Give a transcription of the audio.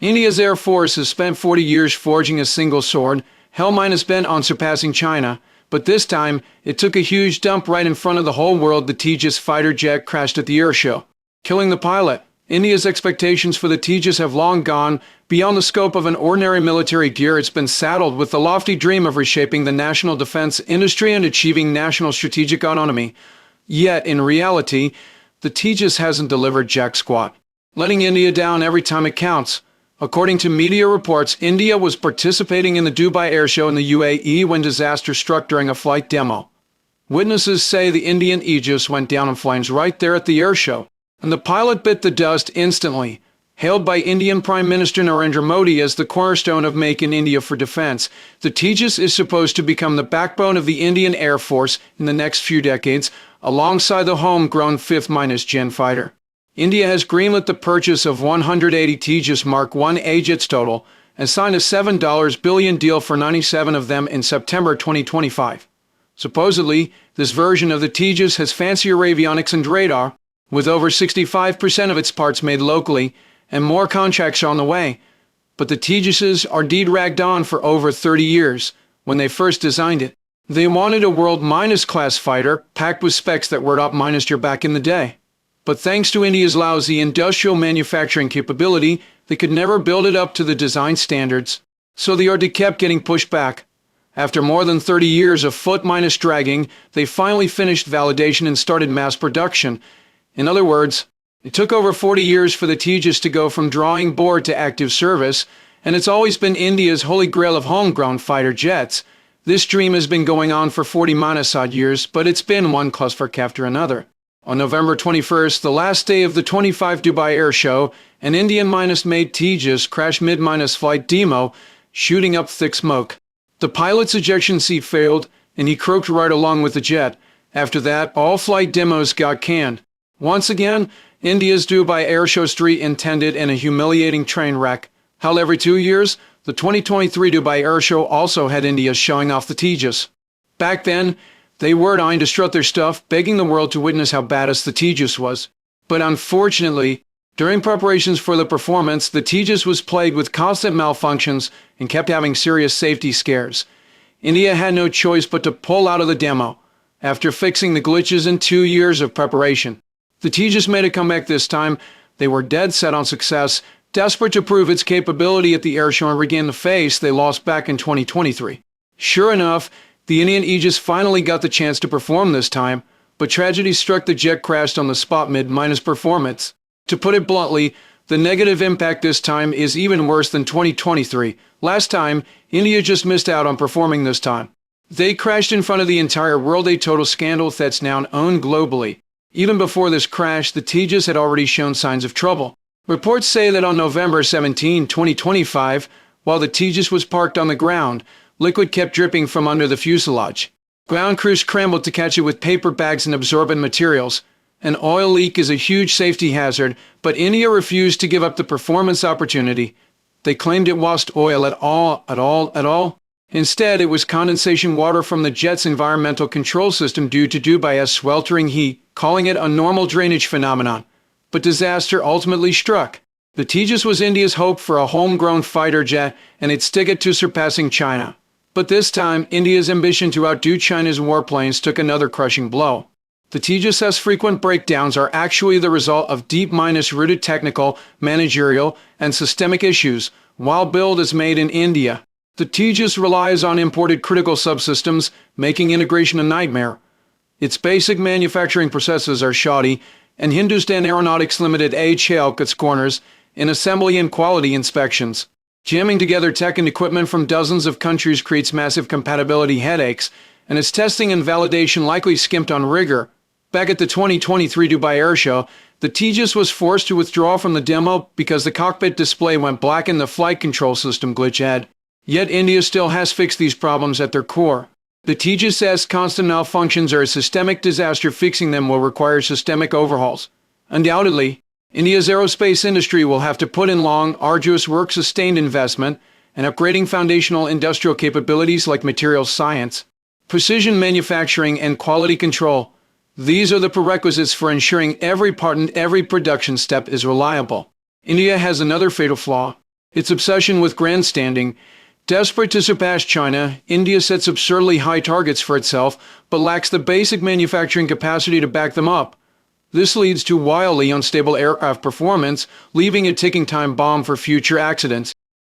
India's Air Force has spent 40 years forging a single sword, hell-minus bent on surpassing China, but this time, it took a huge dump right in front of the whole world. The Tejas fighter jet crashed at the Airshow, killing the pilot. India's expectations for the Tejas have long gone beyond the scope of an ordinary military gear. It's been saddled with the lofty dream of reshaping the national defense industry and achieving national strategic autonomy. Yet, in reality, the Tejas hasn't delivered jack squat, letting India down every time it counts. According to media reports, India was participating in the Dubai Airshow in the UAE when disaster struck during a flight demo. Witnesses say the Indian Aegis went down in flames right there at the Airshow, and the pilot bit the dust instantly. Hailed by Indian Prime Minister Narendra Modi as the cornerstone of Make in India for defense, the Tejas is supposed to become the backbone of the Indian Air Force in the next few decades, alongside the homegrown 5th-gen fighter. India has greenlit the purchase of 180 Tejas Mark I jets total and signed a $7 billion deal for 97 of them in September 2025. Supposedly, this version of the Tejas has fancier avionics and radar, with over 65% of its parts made locally, and more contracts are on the way. But the Tejases are indeed ragged on for over 30 years. When they first designed it, they wanted a world-minus class fighter packed with specs that were top-minus back in the day. But thanks to India's lousy industrial manufacturing capability, they could never build it up to the design standards, so the order kept getting pushed back. After more than 30 years of foot-minus dragging, they finally finished validation and started mass production. In other words, it took over 40 years for the Tejas to go from drawing board to active service, and it's always been India's holy grail of homegrown fighter jets. This dream has been going on for 40-odd years, but it's been one clusterfuck after another. On November 21st, the last day of the 25 Dubai Airshow, an Indian-made Tejas crashed mid-flight demo, shooting up thick smoke. The pilot's ejection seat failed, and he croaked right along with the jet. After that, all flight demos got canned. Once again, India's Dubai Airshow street intended in a humiliating train wreck. Held every 2 years, the 2023 Dubai Airshow also had India showing off the Tejas. Back then, they were dying to strut their stuff, begging the world to witness how badass the Tejas was. But unfortunately, during preparations for the performance, the Tejas was plagued with constant malfunctions and kept having serious safety scares. India had no choice but to pull out of the demo, after fixing the glitches in 2 years of preparation. The Tejas made a comeback this time. They were dead set on success, desperate to prove its capability at the Airshow and regain the face they lost back in 2023. Sure enough, the Indian Aegis finally got the chance to perform this time, but tragedy struck. The jet crashed on the spot mid-performance. To put it bluntly, the negative impact this time is even worse than 2023. Last time, India just missed out on performing this time. They crashed in front of the entire world, a total scandal that's now known globally. Even before this crash, the Tejas had already shown signs of trouble. Reports say that on November 17, 2025, while the Tejas was parked on the ground, liquid kept dripping from under the fuselage. Ground crews scrambled to catch it with paper bags and absorbent materials. An oil leak is a huge safety hazard, but India refused to give up the performance opportunity. They claimed it wasn't oil at all. Instead, it was condensation water from the jet's environmental control system due to Dubai's sweltering heat, calling it a normal drainage phenomenon. But disaster ultimately struck. The Tejas was India's hope for a homegrown fighter jet and its ticket to surpassing China. But this time, India's ambition to outdo China's warplanes took another crushing blow. The Tejas' frequent breakdowns are actually the result of deep-rooted technical, managerial, and systemic issues, while build is made in India. The Tejas relies on imported critical subsystems, making integration a nightmare. Its basic manufacturing processes are shoddy, and Hindustan Aeronautics Limited cuts corners in assembly and quality inspections. Jamming together tech and equipment from dozens of countries creates massive compatibility headaches, and its testing and validation likely skimped on rigor. Back at the 2023 Dubai Airshow, the Tejas was forced to withdraw from the demo because the cockpit display went black and the flight control system glitch had. Yet India still has fixed these problems at their core. The Tejas' constant malfunctions are a systemic disaster. Fixing them will require systemic overhauls. Undoubtedly, India's aerospace industry will have to put in long, arduous work, sustained investment, and upgrading foundational industrial capabilities like materials science, precision manufacturing, and quality control. These are the prerequisites for ensuring every part and every production step is reliable. India has another fatal flaw. its obsession with grandstanding. Desperate to surpass China, India sets absurdly high targets for itself, but lacks the basic manufacturing capacity to back them up. This leads to wildly unstable aircraft performance, leaving a ticking time bomb for future accidents.